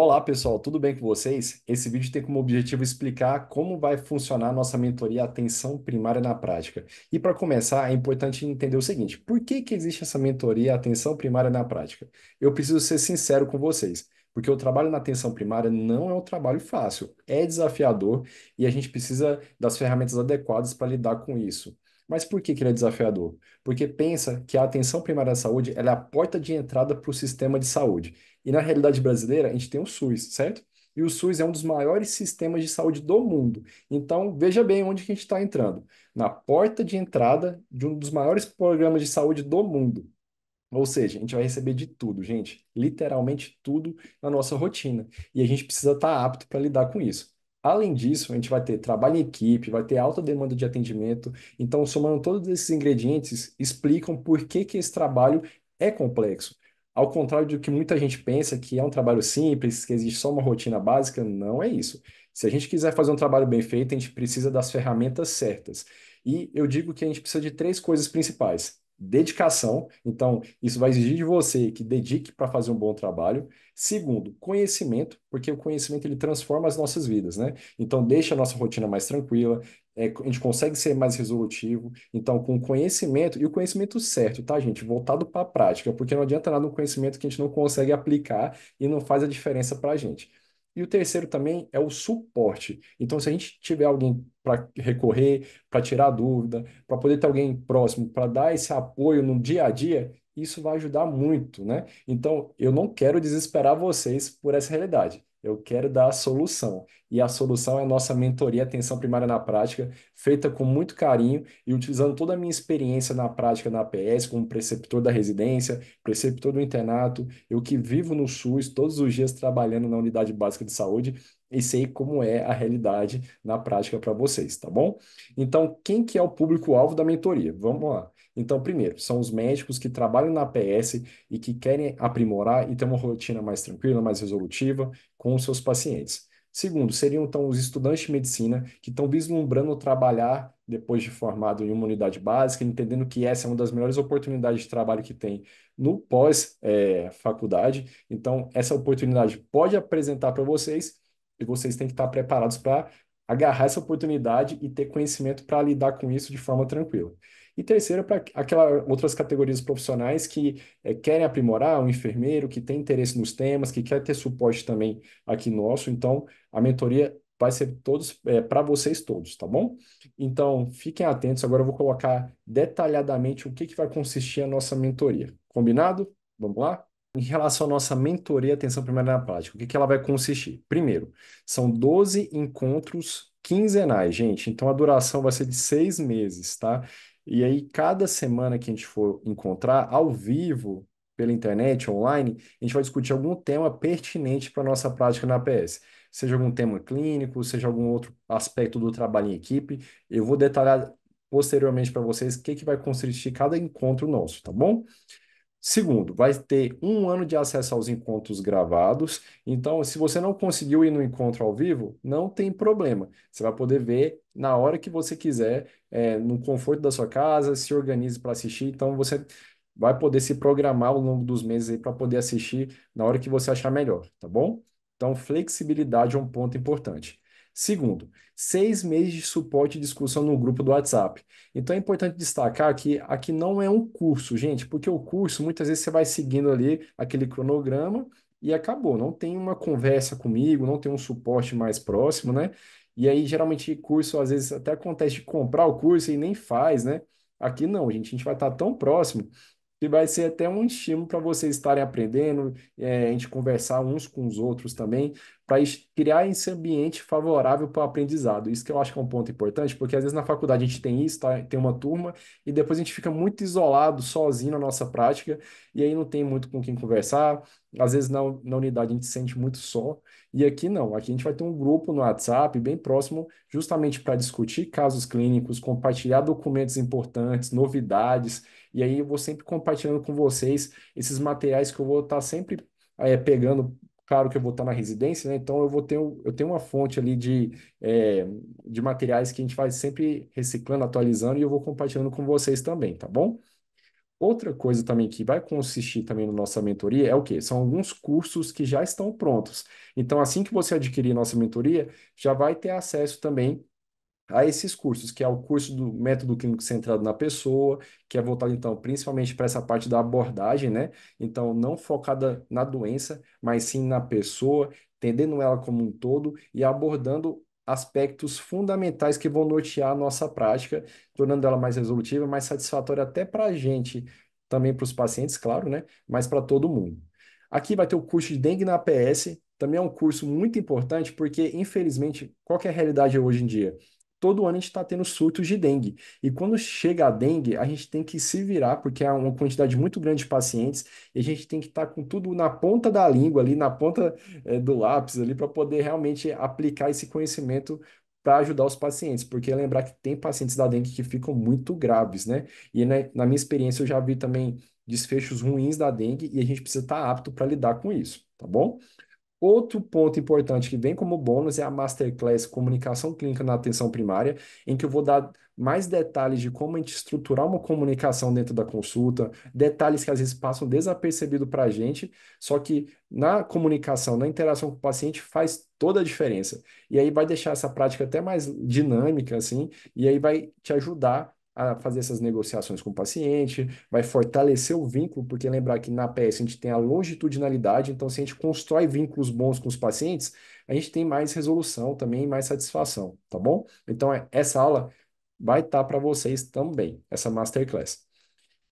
Olá, pessoal, tudo bem com vocês? Esse vídeo tem como objetivo explicar como vai funcionar a nossa mentoria Atenção Primária na Prática. E para começar, é importante entender o seguinte: por que existe essa mentoria Atenção Primária na Prática? Eu preciso ser sincero com vocês, porque o trabalho na atenção primária não é um trabalho fácil, é desafiador e a gente precisa das ferramentas adequadas para lidar com isso. Mas por que ele é desafiador? Porque pensa que a atenção primária à saúde ela é a porta de entrada para o sistema de saúde. E na realidade brasileira, a gente tem o SUS, certo? E o SUS é um dos maiores sistemas de saúde do mundo. Então, veja bem onde que a gente está entrando. Na porta de entrada de um dos maiores programas de saúde do mundo. Ou seja, a gente vai receber de tudo, gente. Literalmente tudo na nossa rotina. E a gente precisa estar apto para lidar com isso. Além disso, a gente vai ter trabalho em equipe, vai ter alta demanda de atendimento. Então, somando todos esses ingredientes, explicam por que esse trabalho é complexo. Ao contrário do que muita gente pensa, que é um trabalho simples, que existe só uma rotina básica, não é isso. Se a gente quiser fazer um trabalho bem feito, a gente precisa das ferramentas certas. E eu digo que a gente precisa de três coisas principais: dedicação, então isso vai exigir de você que dedique para fazer um bom trabalho. Segundo, conhecimento, porque o conhecimento ele transforma as nossas vidas, né? Então deixa a nossa rotina mais tranquila, a gente consegue ser mais resolutivo. Então, com conhecimento, e o conhecimento certo, tá, gente? Voltado para a prática, porque não adianta nada um conhecimento que a gente não consegue aplicar e não faz a diferença para a gente. E o terceiro também é o suporte. Então, se a gente tiver alguém para recorrer, para tirar dúvida, para poder ter alguém próximo, para dar esse apoio no dia a dia, isso vai ajudar muito, né? Então, eu não quero desesperar vocês por essa realidade. Eu quero dar a solução. E a solução é a nossa mentoria Atenção Primária na Prática, feita com muito carinho e utilizando toda a minha experiência na prática na APS, como preceptor da residência, preceptor do internato, eu que vivo no SUS todos os dias trabalhando na unidade básica de saúde e sei como é a realidade na prática para vocês, tá bom? Então, quem que é o público-alvo da mentoria? Vamos lá. Então, primeiro, são os médicos que trabalham na APS e que querem aprimorar e ter uma rotina mais tranquila, mais resolutiva com os seus pacientes. Segundo, seriam então os estudantes de medicina que estão vislumbrando trabalhar depois de formado em uma unidade básica, entendendo que essa é uma das melhores oportunidades de trabalho que tem no pós-faculdade. Então, essa oportunidade pode apresentar para vocês e vocês têm que estar preparados para agarrar essa oportunidade e ter conhecimento para lidar com isso de forma tranquila. E terceiro, para aquelas outras categorias profissionais que querem aprimorar, um enfermeiro que tem interesse nos temas, que quer ter suporte também aqui nosso. Então, a mentoria vai ser todos para vocês todos, tá bom? Então, fiquem atentos. Agora eu vou colocar detalhadamente o que vai consistir a nossa mentoria. Combinado? Vamos lá? Em relação à nossa mentoria Atenção Primária na Prática, o que ela vai consistir? Primeiro, são 12 encontros quinzenais, gente. Então, a duração vai ser de 6 meses, tá? E aí, cada semana que a gente for encontrar ao vivo, pela internet, online, a gente vai discutir algum tema pertinente para a nossa prática na APS. Seja algum tema clínico, seja algum outro aspecto do trabalho em equipe. Eu vou detalhar posteriormente para vocês o que vai consistir cada encontro nosso, tá bom? Segundo, vai ter um ano de acesso aos encontros gravados. Então, se você não conseguiu ir no encontro ao vivo, não tem problema. Você vai poder ver na hora que você quiser, no conforto da sua casa, se organize para assistir. Então, você vai poder se programar ao longo dos meses aí para poder assistir na hora que você achar melhor, tá bom? Então, flexibilidade é um ponto importante. Segundo, 6 meses de suporte e discussão no grupo do WhatsApp. Então é importante destacar que aqui não é um curso, gente, porque o curso muitas vezes você vai seguindo ali aquele cronograma e acabou. Não tem uma conversa comigo, não tem um suporte mais próximo, né? E aí, geralmente, curso, às vezes, até acontece de comprar o curso e nem faz, né? Aqui não, gente, a gente vai estar tão próximo que vai ser até um estímulo para vocês estarem aprendendo, a gente conversar uns com os outros também, para criar esse ambiente favorável para o aprendizado. Isso que eu acho que é um ponto importante, porque às vezes na faculdade a gente tem isso, tá? Tem uma turma, e depois a gente fica muito isolado, sozinho na nossa prática, e aí não tem muito com quem conversar. Às vezes na unidade a gente se sente muito só, e aqui não. Aqui a gente vai ter um grupo no WhatsApp bem próximo, justamente para discutir casos clínicos, compartilhar documentos importantes, novidades. E aí eu vou sempre compartilhando com vocês esses materiais que eu vou estar sempre pegando. Claro que eu vou estar na residência, né? Então eu tenho uma fonte ali de materiais que a gente vai sempre reciclando, atualizando e eu vou compartilhando com vocês também, tá bom? Outra coisa também que vai consistir também na nossa mentoria é o quê? São alguns cursos que já estão prontos. Então, assim que você adquirir nossa mentoria, já vai ter acesso também a esses cursos, que é o curso do método clínico centrado na pessoa, que é voltado, então, principalmente para essa parte da abordagem, né? Então, não focada na doença, mas sim na pessoa, entendendo ela como um todo e abordando aspectos fundamentais que vão nortear a nossa prática, tornando ela mais resolutiva, mais satisfatória até para a gente, também para os pacientes, claro, né? Mas para todo mundo. Aqui vai ter o curso de dengue na APS, também é um curso muito importante, porque, infelizmente, qual que é a realidade hoje em dia? Todo ano a gente está tendo surtos de dengue. E quando chega a dengue, a gente tem que se virar, porque há uma quantidade muito grande de pacientes, e a gente tem que estar com tudo na ponta da língua, ali na ponta, do lápis, ali, para poder realmente aplicar esse conhecimento para ajudar os pacientes. Porque lembrar que tem pacientes da dengue que ficam muito graves, né? E né, na minha experiência eu já vi também desfechos ruins da dengue, e a gente precisa estar apto para lidar com isso, tá bom? Outro ponto importante que vem como bônus é a Masterclass Comunicação Clínica na Atenção Primária, em que eu vou dar mais detalhes de como a gente estruturar uma comunicação dentro da consulta, detalhes que às vezes passam desapercebido para a gente, só que na comunicação, na interação com o paciente faz toda a diferença. E aí vai deixar essa prática até mais dinâmica, assim, e aí vai te ajudar a fazer essas negociações com o paciente, vai fortalecer o vínculo, porque lembrar que na PS a gente tem a longitudinalidade, então se a gente constrói vínculos bons com os pacientes, a gente tem mais resolução também, mais satisfação, tá bom? Então essa aula vai estar para vocês também, essa masterclass.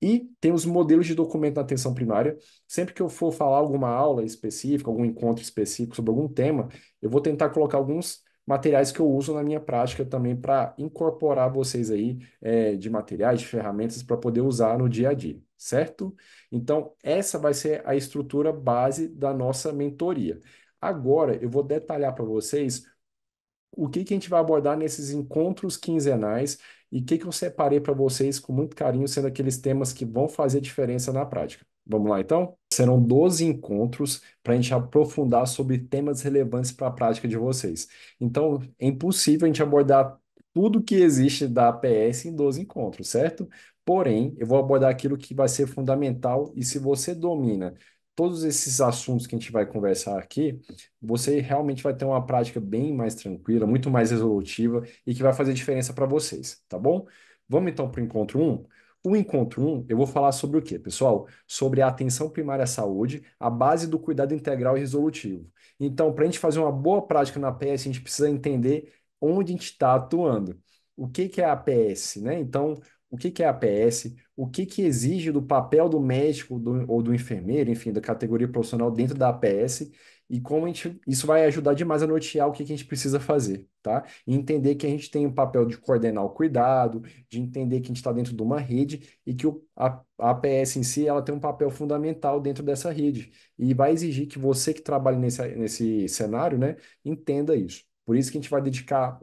E tem os modelos de documento na atenção primária. Sempre que eu for falar alguma aula específica, algum encontro específico sobre algum tema, eu vou tentar colocar alguns materiais que eu uso na minha prática também para incorporar vocês aí de materiais, de ferramentas para poder usar no dia a dia, certo? Então, essa vai ser a estrutura base da nossa mentoria. Agora, eu vou detalhar para vocês o que que a gente vai abordar nesses encontros quinzenais e o que que eu separei para vocês com muito carinho, sendo aqueles temas que vão fazer diferença na prática. Vamos lá, então? Serão 12 encontros para a gente aprofundar sobre temas relevantes para a prática de vocês. Então, é impossível a gente abordar tudo que existe da APS em 12 encontros, certo? Porém, eu vou abordar aquilo que vai ser fundamental e se você domina todos esses assuntos que a gente vai conversar aqui, você realmente vai ter uma prática bem mais tranquila, muito mais resolutiva e que vai fazer diferença para vocês, tá bom? Vamos então para o encontro um. O encontro um, eu vou falar sobre o quê, pessoal? Sobre a atenção primária à saúde, a base do cuidado integral e resolutivo. Então, para a gente fazer uma boa prática na APS, a gente precisa entender onde a gente está atuando. O que que é a APS, né? Então, o que que é a APS? O que que exige do papel do médico ou do enfermeiro, enfim, da categoria profissional dentro da APS e como a gente, isso vai ajudar demais a nortear o que que a gente precisa fazer, tá? E entender que a gente tem o papel de coordenar o cuidado, de entender que a gente está dentro de uma rede e que a APS em si, ela tem um papel fundamental dentro dessa rede e vai exigir que você que trabalha nesse cenário, né, entenda isso. Por isso que a gente vai dedicar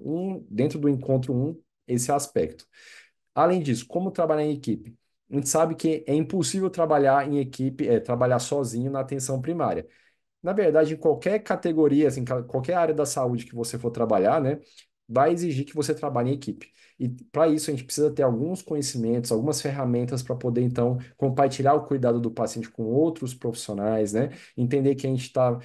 dentro do encontro um, esse aspecto. Além disso, como trabalhar em equipe? A gente sabe que é impossível trabalhar em equipe, trabalhar sozinho na atenção primária. Na verdade, em qualquer categoria, assim, qualquer área da saúde que você for trabalhar, né, vai exigir que você trabalhe em equipe. E para isso, a gente precisa ter alguns conhecimentos, algumas ferramentas para poder, então, compartilhar o cuidado do paciente com outros profissionais, né? Entender que a gente está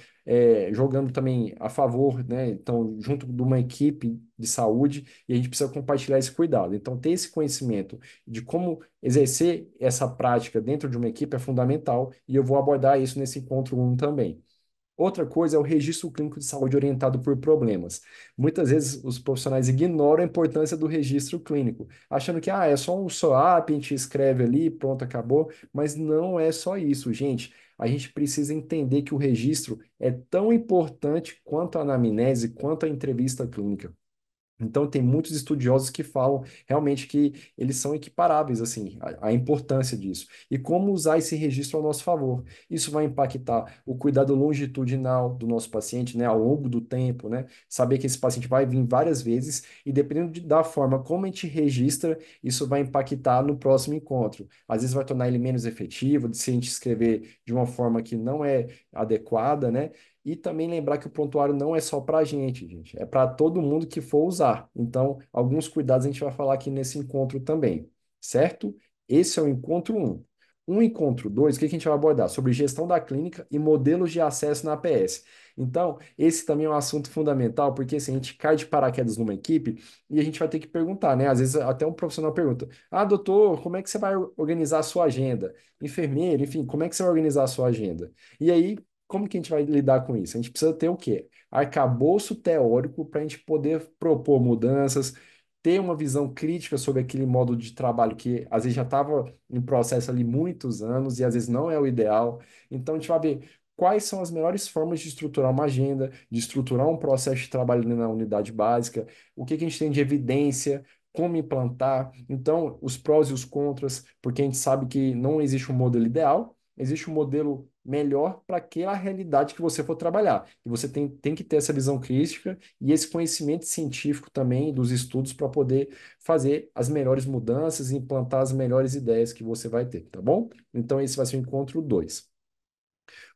jogando também a favor, né? Então, junto de uma equipe de saúde, e a gente precisa compartilhar esse cuidado. Então, ter esse conhecimento de como exercer essa prática dentro de uma equipe é fundamental, e eu vou abordar isso nesse encontro 1 também. Outra coisa é o registro clínico de saúde orientado por problemas. Muitas vezes os profissionais ignoram a importância do registro clínico, achando que é só um SOAP, a gente escreve ali, pronto, acabou. Mas não é só isso, gente. A gente precisa entender que o registro é tão importante quanto a anamnese, quanto a entrevista clínica. Então, tem muitos estudiosos que falam realmente que eles são equiparáveis, assim, a importância disso. E como usar esse registro ao nosso favor. Isso vai impactar o cuidado longitudinal do nosso paciente, né, ao longo do tempo, né? Saber que esse paciente vai vir várias vezes e dependendo da forma como a gente registra, isso vai impactar no próximo encontro. Às vezes vai tornar ele menos efetivo, se a gente escrever de uma forma que não é adequada, né? E também lembrar que o prontuário não é só para a gente, é para todo mundo que for usar. Então, alguns cuidados a gente vai falar aqui nesse encontro também, certo? Esse é o encontro um. Um encontro 2, o que que a gente vai abordar? Sobre gestão da clínica e modelos de acesso na APS. Então, esse também é um assunto fundamental, porque assim, a gente cai de paraquedas numa equipe e a gente vai ter que perguntar, né? Às vezes até um profissional pergunta: Ah, doutor, como é que você vai organizar a sua agenda? Enfermeiro, enfim, como é que você vai organizar a sua agenda? E aí, como que a gente vai lidar com isso? A gente precisa ter o quê? Arcabouço teórico para a gente poder propor mudanças, ter uma visão crítica sobre aquele modo de trabalho que às vezes já estava em processo ali muitos anos e às vezes não é o ideal. Então a gente vai ver quais são as melhores formas de estruturar uma agenda, de estruturar um processo de trabalho ali na unidade básica, o que que a gente tem de evidência, como implantar, então os prós e os contras, porque a gente sabe que não existe um modelo ideal, existe um modelo melhor para aquela realidade que você for trabalhar. E você tem que ter essa visão crítica e esse conhecimento científico também dos estudos para poder fazer as melhores mudanças e implantar as melhores ideias que você vai ter, tá bom? Então, esse vai ser o encontro 2.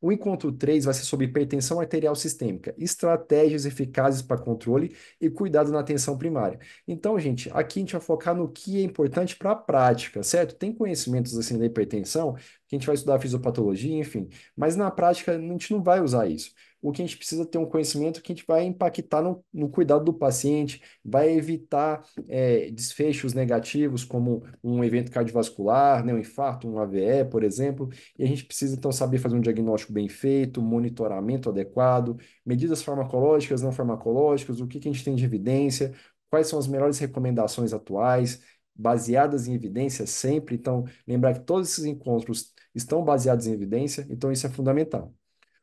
O encontro 3 vai ser sobre hipertensão arterial sistêmica, estratégias eficazes para controle e cuidado na atenção primária. Então, gente, aqui a gente vai focar no que é importante para a prática, certo? Tem conhecimentos assim da hipertensão, que a gente vai estudar fisiopatologia, enfim, mas na prática a gente não vai usar isso. O que a gente precisa ter um conhecimento que a gente vai impactar no cuidado do paciente, vai evitar desfechos negativos, como um evento cardiovascular, né, um infarto, um AVE, por exemplo, e a gente precisa então saber fazer um diagnóstico bem feito, monitoramento adequado, medidas farmacológicas, não farmacológicas, o que que a gente tem de evidência, quais são as melhores recomendações atuais, baseadas em evidência sempre. Então, lembrar que todos esses encontros estão baseados em evidência, então isso é fundamental.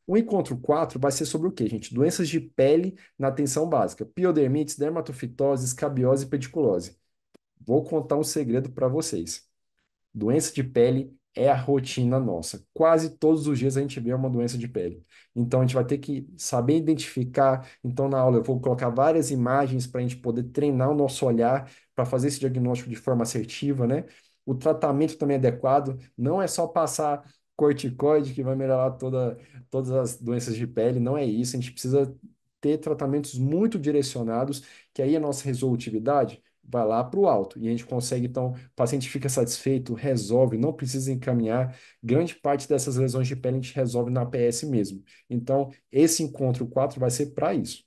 O encontro 4 vai ser sobre o quê, gente? Doenças de pele na atenção básica: piodermites, dermatofitose, escabiose e pediculose. Vou contar um segredo para vocês. Doença de pele é a rotina nossa. Quase todos os dias a gente vê uma doença de pele. Então a gente vai ter que saber identificar. Então na aula eu vou colocar várias imagens para a gente poder treinar o nosso olhar para fazer esse diagnóstico de forma assertiva, né? O tratamento também é adequado. Não é só passar corticoide que vai melhorar todas as doenças de pele. Não é isso. A gente precisa ter tratamentos muito direcionados, que aí a nossa resolutividade vai lá para o alto. E a gente consegue, então, o paciente fica satisfeito, resolve, não precisa encaminhar. Grande parte dessas lesões de pele a gente resolve na APS mesmo. Então, esse encontro 4 vai ser para isso.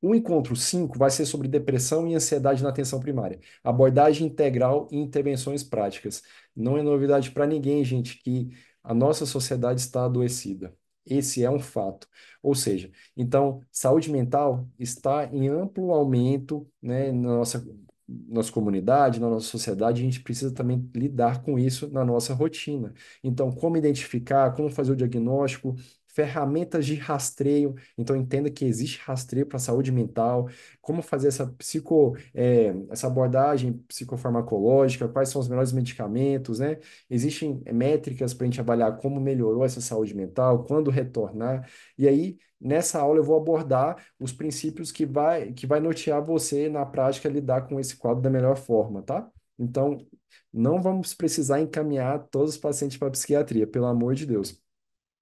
O encontro 5 vai ser sobre depressão e ansiedade na atenção primária, abordagem integral e intervenções práticas. Não é novidade para ninguém, gente, que a nossa sociedade está adoecida. Esse é um fato. Ou seja, então, saúde mental está em amplo aumento, né, na nossa comunidade, na nossa sociedade, a gente precisa também lidar com isso na nossa rotina. Então, como identificar, como fazer o diagnóstico, ferramentas de rastreio. Então, entenda que existe rastreio para a saúde mental, como fazer essa abordagem psicofarmacológica, quais são os melhores medicamentos, né? Existem métricas para a gente avaliar como melhorou essa saúde mental, quando retornar. E aí, nessa aula, eu vou abordar os princípios que vai nortear você na prática lidar com esse quadro da melhor forma, tá? Então, não vamos precisar encaminhar todos os pacientes para a psiquiatria, pelo amor de Deus.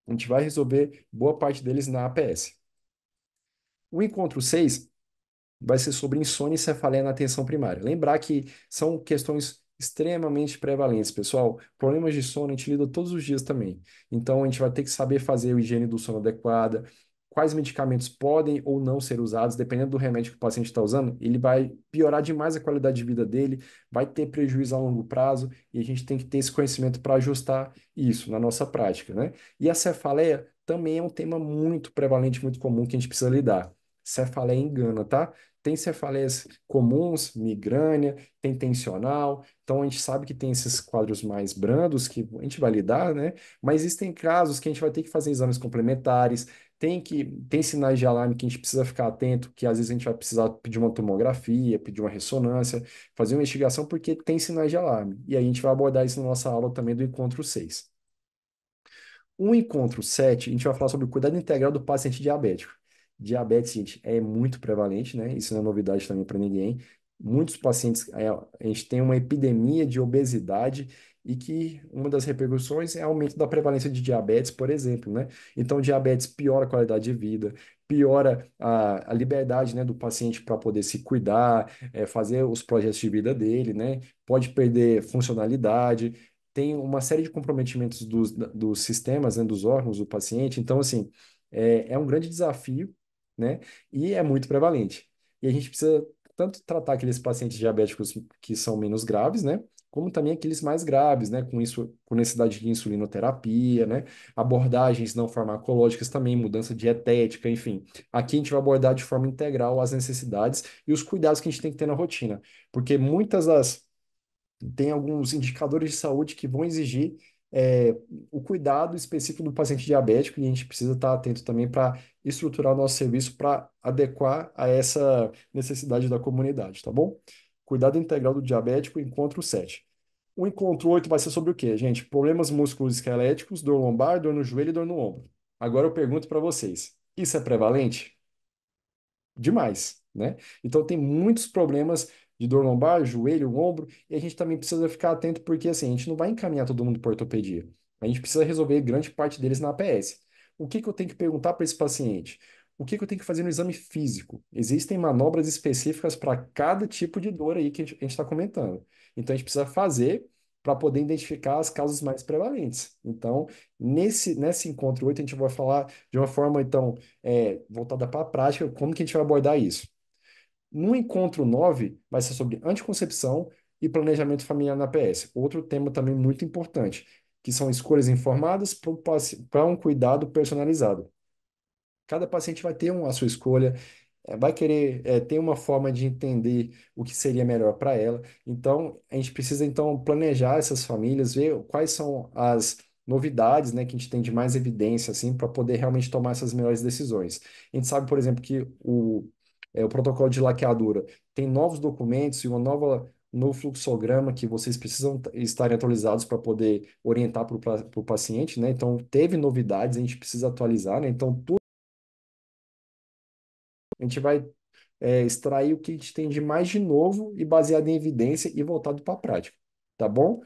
A gente vai resolver boa parte deles na APS. O encontro 6 vai ser sobre insônia e cefaleia na atenção primária. Lembrar que são questões extremamente prevalentes, pessoal. Problemas de sono a gente lida todos os dias também. Então a gente vai ter que saber fazer a higiene do sono adequada, quais medicamentos podem ou não ser usados, dependendo do remédio que o paciente está usando, ele vai piorar demais a qualidade de vida dele, vai ter prejuízo a longo prazo, e a gente tem que ter esse conhecimento para ajustar isso na nossa prática, né? E a cefaleia também é um tema muito prevalente, muito comum que a gente precisa lidar. Cefaleia engana, tá? Tem cefaleias comuns, migrânia, tem tensional. Então a gente sabe que tem esses quadros mais brandos que a gente vai lidar, né? Mas existem casos que a gente vai ter que fazer exames complementares, tem sinais de alarme que a gente precisa ficar atento, que às vezes a gente vai precisar pedir uma tomografia, pedir uma ressonância, fazer uma investigação porque tem sinais de alarme. E aí a gente vai abordar isso na nossa aula também do encontro 6. O encontro 7, a gente vai falar sobre o cuidado integral do paciente diabético. Diabetes, gente, é muito prevalente, né? Isso não é novidade também para ninguém. Muitos pacientes, a gente tem uma epidemia de obesidade e que uma das repercussões é aumento da prevalência de diabetes, por exemplo, né? Então, diabetes piora a qualidade de vida, piora a liberdade, né, do paciente para poder se cuidar, fazer os projetos de vida dele, né? Pode perder funcionalidade, tem uma série de comprometimentos dos sistemas, né, dos órgãos do paciente. Então, assim, é um grande desafio, né? E é muito prevalente. E a gente precisa tanto tratar aqueles pacientes diabéticos que são menos graves, né? Como também aqueles mais graves, né? Com isso, com necessidade de insulinoterapia, né? Abordagens não farmacológicas também, mudança dietética, enfim. Aqui a gente vai abordar de forma integral as necessidades e os cuidados que a gente tem que ter na rotina, porque muitas das tem alguns indicadores de saúde que vão exigir o cuidado específico do paciente diabético e a gente precisa estar atento também para estruturar o nosso serviço para adequar a essa necessidade da comunidade, tá bom? Cuidado integral do diabético, encontro 7. O encontro 8 vai ser sobre o quê, gente? Problemas musculoesqueléticos, dor lombar, dor no joelho e dor no ombro. Agora eu pergunto para vocês, isso é prevalente? Demais, né? Então tem muitos problemas de dor lombar, joelho, ombro, e a gente também precisa ficar atento porque assim, a gente não vai encaminhar todo mundo para ortopedia. A gente precisa resolver grande parte deles na APS. O que que eu tenho que perguntar para esse paciente? O que que eu tenho que fazer no exame físico? Existem manobras específicas para cada tipo de dor aí que a gente está comentando. Então a gente precisa fazer para poder identificar as causas mais prevalentes. Então, nesse encontro 8 a gente vai falar de uma forma, então, voltada para a prática, como que a gente vai abordar isso? No encontro 9 vai ser sobre anticoncepção e planejamento familiar na PS. Outro tema também muito importante, que são escolhas informadas para um cuidado personalizado. Cada paciente vai ter a sua escolha, vai querer ter uma forma de entender o que seria melhor para ela. Então, a gente precisa então planejar essas famílias, ver quais são as novidades, né, que a gente tem de mais evidência assim para poder realmente tomar essas melhores decisões. A gente sabe, por exemplo, que o protocolo de laqueadura tem novos documentos e uma nova no fluxograma que vocês precisam estarem atualizados para poder orientar para o paciente, né? Então, teve novidades, a gente precisa atualizar, né? Então, a gente vai extrair o que a gente tem de mais de novo e baseado em evidência e voltado para a prática, tá bom?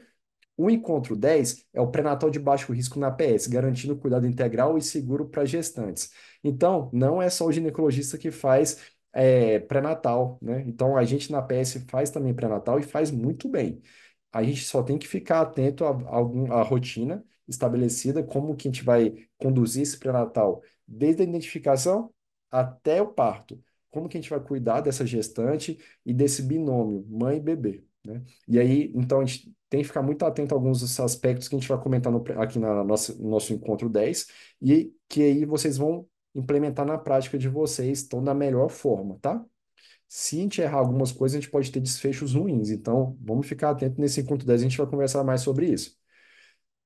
O encontro 10 é o pré-natal de baixo risco na PS, garantindo cuidado integral e seguro para gestantes. Então, não é só o ginecologista que faz pré-natal, né? Então, a gente na PS faz também pré-natal e faz muito bem. A gente só tem que ficar atento à rotina estabelecida, como que a gente vai conduzir esse pré-natal, desde a identificação até o parto. Como que a gente vai cuidar dessa gestante e desse binômio, mãe e bebê, né? E aí, então, a gente tem que ficar muito atento a alguns dos aspectos que a gente vai comentar aqui no nosso encontro 10 e que aí vocês vão implementar na prática de vocês, então, da melhor forma, tá? Se a gente errar algumas coisas, a gente pode ter desfechos ruins. Então, vamos ficar atento nesse encontro 10, a gente vai conversar mais sobre isso.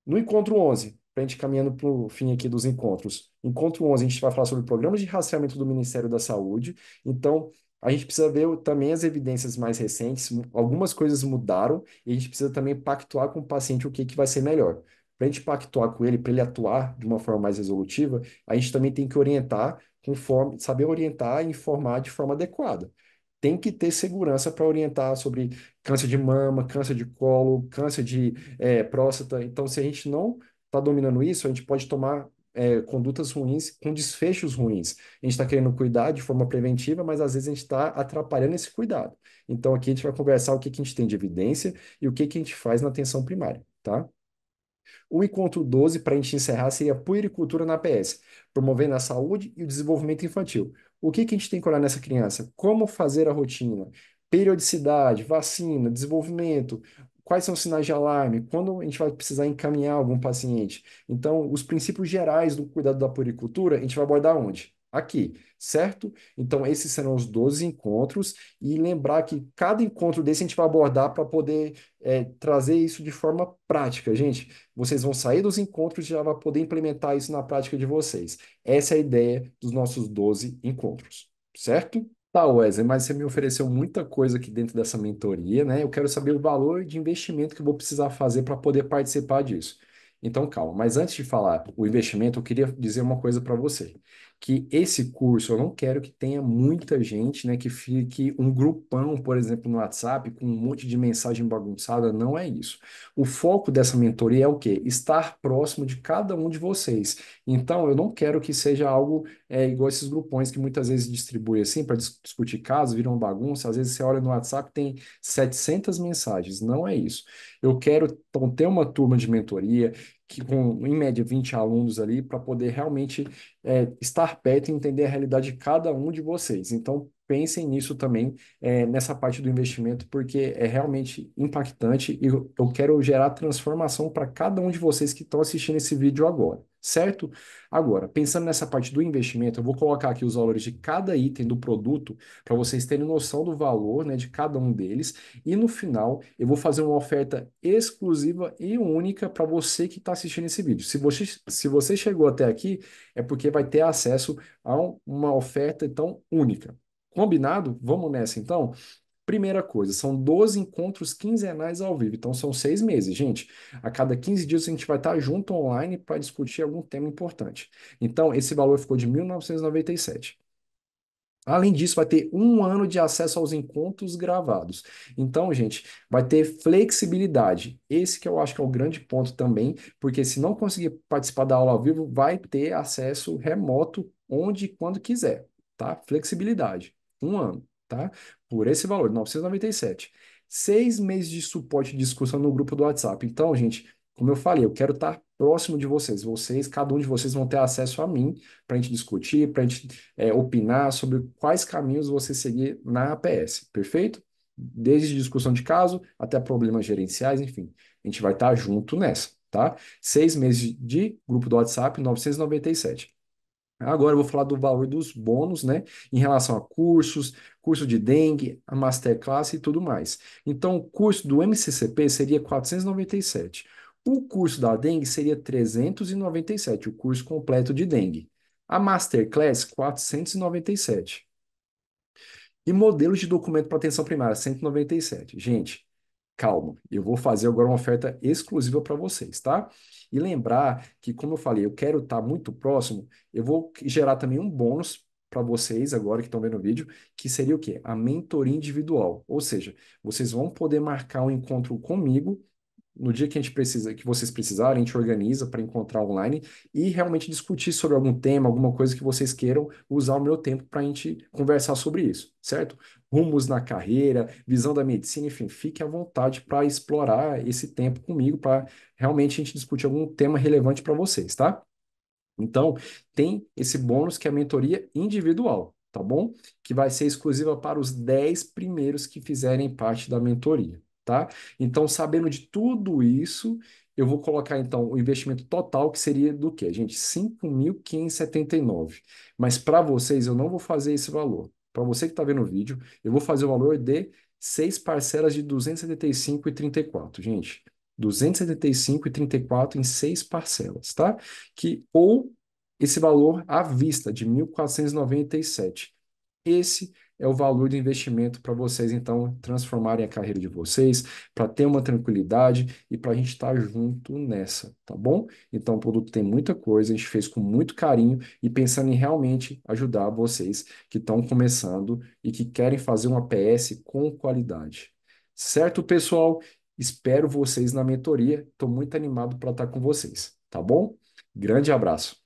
No encontro 11, para a gente caminhando para o fim aqui dos encontros. Encontro 11, a gente vai falar sobre programas de rastreamento do Ministério da Saúde. Então, a gente precisa ver também as evidências mais recentes. Algumas coisas mudaram e a gente precisa também pactuar com o paciente o que, que vai ser melhor. Para a gente pactuar com ele, para ele atuar de uma forma mais resolutiva, a gente também tem que orientar conforme, saber orientar e informar de forma adequada. Tem que ter segurança para orientar sobre câncer de mama, câncer de colo, câncer de próstata. Então, se a gente não está dominando isso, a gente pode tomar condutas ruins com desfechos ruins. A gente está querendo cuidar de forma preventiva, mas às vezes a gente está atrapalhando esse cuidado. Então, aqui a gente vai conversar o que que a gente tem de evidência e o que que a gente faz na atenção primária, tá? O encontro 12, para a gente encerrar, seria puericultura na PS, promovendo a saúde e o desenvolvimento infantil. O que que a gente tem que olhar nessa criança? Como fazer a rotina? Periodicidade, vacina, desenvolvimento, quais são os sinais de alarme? Quando a gente vai precisar encaminhar algum paciente? Então, os princípios gerais do cuidado da puericultura, a gente vai abordar onde? Aqui, certo? Então, esses serão os 12 encontros, e lembrar que cada encontro desse a gente vai abordar para poder trazer isso de forma prática, gente. Vocês vão sair dos encontros e já vão poder implementar isso na prática de vocês. Essa é a ideia dos nossos 12 encontros, certo? Tá, Wesley, mas você me ofereceu muita coisa aqui dentro dessa mentoria, né? Eu quero saber o valor de investimento que eu vou precisar fazer para poder participar disso. Então, calma. Mas antes de falar o investimento, eu queria dizer uma coisa para você. que esse curso eu não quero que tenha muita gente, né, que fique um grupão, por exemplo, no WhatsApp com um monte de mensagem bagunçada, não é isso. O foco dessa mentoria é o quê? Estar próximo de cada um de vocês. Então, eu não quero que seja algo igual esses grupões que muitas vezes distribuem assim para discutir casos, viram uma bagunça. Às vezes você olha no WhatsApp tem 700 mensagens. Não é isso. Eu quero então, ter uma turma de mentoria que com, em média, 20 alunos ali para poder realmente estar perto e entender a realidade de cada um de vocês. Então, pensem nisso também, nessa parte do investimento, porque é realmente impactante e eu quero gerar transformação para cada um de vocês que estão assistindo esse vídeo agora, certo? Agora, pensando nessa parte do investimento, eu vou colocar aqui os valores de cada item do produto para vocês terem noção do valor, né, de cada um deles. E no final, eu vou fazer uma oferta exclusiva e única para você que está assistindo esse vídeo. Se você chegou até aqui, é porque vai ter acesso a uma oferta tão única. Combinado? Vamos nessa então? Primeira coisa, são 12 encontros quinzenais ao vivo, então são 6 meses, gente. A cada 15 dias a gente vai estar junto online para discutir algum tema importante. Então, esse valor ficou de 1.997. Além disso, vai ter um ano de acesso aos encontros gravados. Então, gente, vai ter flexibilidade. Esse que eu acho que é o grande ponto também, porque se não conseguir participar da aula ao vivo, vai ter acesso remoto onde e quando quiser, tá? Flexibilidade. Um ano, tá? Por esse valor, 997. 6 meses de suporte de discussão no grupo do WhatsApp. Então, gente, como eu falei, eu quero estar próximo de vocês. Vocês, cada um de vocês vão ter acesso a mim para a gente discutir, para a gente opinar sobre quais caminhos você seguir na APS, perfeito? Desde discussão de caso até problemas gerenciais, enfim, a gente vai estar junto nessa, tá? 6 meses de grupo do WhatsApp, 997. Agora eu vou falar do valor dos bônus, né, em relação a cursos, curso de dengue, a masterclass e tudo mais. Então, o curso do MCCP seria 497. O curso da dengue seria 397, o curso completo de dengue. A masterclass, 497. E modelos de documento para atenção primária, 197. Gente, calma, eu vou fazer agora uma oferta exclusiva para vocês, tá? E lembrar que, como eu falei, eu quero estar muito próximo, eu vou gerar também um bônus para vocês agora que estão vendo o vídeo, que seria o quê? A mentoria individual. Ou seja, vocês vão poder marcar um encontro comigo no dia que a gente precisa, que vocês precisarem, a gente organiza para encontrar online e realmente discutir sobre algum tema, alguma coisa que vocês queiram usar o meu tempo para a gente conversar sobre isso, certo? Rumos na carreira, visão da medicina, enfim, fique à vontade para explorar esse tempo comigo para realmente a gente discutir algum tema relevante para vocês, tá? Então, tem esse bônus que é a mentoria individual, tá bom? Que vai ser exclusiva para os 10 primeiros que fizerem parte da mentoria, tá? Então, sabendo de tudo isso, eu vou colocar então o investimento total que seria do quê, gente? 5.579. Mas para vocês eu não vou fazer esse valor. Para você que está vendo o vídeo, eu vou fazer o valor de 6 parcelas de 275,34, gente. 275,34 em 6 parcelas, tá? Que ou esse valor à vista de 1.497. Esse é o valor do investimento para vocês, então, transformarem a carreira de vocês, para ter uma tranquilidade e para a gente estar junto nessa, tá bom? Então, o produto tem muita coisa, a gente fez com muito carinho e pensando em realmente ajudar vocês que estão começando e que querem fazer uma PS com qualidade. Certo, pessoal? Espero vocês na mentoria. Estou muito animado para estar com vocês, tá bom? Grande abraço.